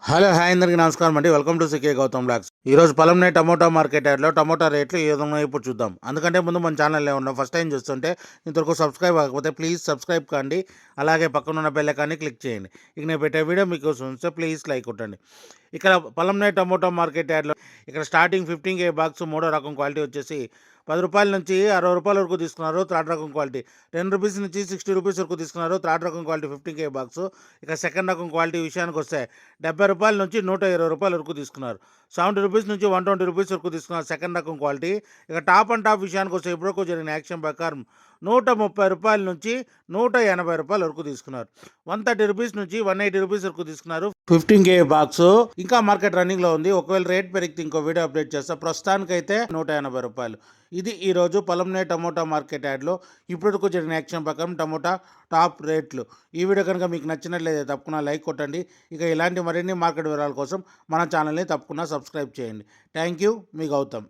Hello hi అందరికీ నమస్కారం అండి. Welcome to CK Gautam blogs. ఈరోజు పొలంనే టమోటా మార్కెట్ యార్డ్లో టమోటా రేట్లు ఏ విధంగా ఇప్పుడు చూద్దాం. అందుకంటే ముందు మన ఛానల్ ఉన్నాం ఫస్ట్ టైం చూస్తుంటే ఇంతవరకు సబ్స్క్రైబ్ అవ్వకపోతే ప్లీజ్ సబ్స్క్రైబ్ కాండి. అలాగే పక్కన ఉన్న బెల్ ఐకాన్ని క్లిక్ చేయండి. ఇక నేను పెట్టే వీడియో మీకు వస్తే ప్లీజ్ లైక్ కొట్టండి. ఇక్కడ పొలంనే టమోటా మార్కెట్ యార్డ్లో ఇక్కడ స్టార్టింగ్ 15K బాక్స్ మూడో రకం క్వాలిటీ వచ్చేసి రూ. 10 నుంచి రూ. 60 వరకు తీసుకున్నారు థర్డ్ రకం క్వాలిటీ. రూ. 10 నుంచి రూ. 60 వరకు తీసుకున్నారు థర్డ్ రకం క్వాలిటీ 15K బాక్స్. ఇక సెకండ్ రకం క్వాలిటీ విషయానికి వస్తే రూ. 70 నుంచి రూ. 120 వరకు తీసుకున్నారు. రూ. 70 నుంచి రూ. 120 వరకు తీసుకున్నారు సెకండ్ రకం క్వాలిటీ. ఇక టాప్ అండ్ టాప్ విషయానికి వస్తే ఇప్పటివరకు జరిగిన యాక్షన్ ప్రకారం రూ. 130 నుంచి రూ. 180 వరకు తీసుకున్నారు. రూ. 130 నుంచి రూ. 180 వరకు తీసుకున్నారు 15K బాక్స్. ఇంకా మార్కెట్ రన్నింగ్లో ఉంది. ఒకవేళ రేట్ పెరిగితే ఇంకో వీడియో అప్డేట్ చేస్తా. ప్రస్తుతానికైతే రూ. 180. ఇది ఈరోజు పొలంనే టమోటా మార్కెట్ యార్డ్లో ఇప్పటివరకు జరిగిన యాక్షన్ ప్రకారం టమోటా టాప్ రేట్లు. ఈ వీడియో కనుక మీకు నచ్చినట్లయితే తప్పకుండా లైక్ కొట్టండి. ఇక ఇలాంటి మరిన్ని మార్కెట్ వివరాల కోసం మన ఛానల్ని తప్పకుండా సబ్స్క్రైబ్ చేయండి. Thank you. మీ గౌతమ్.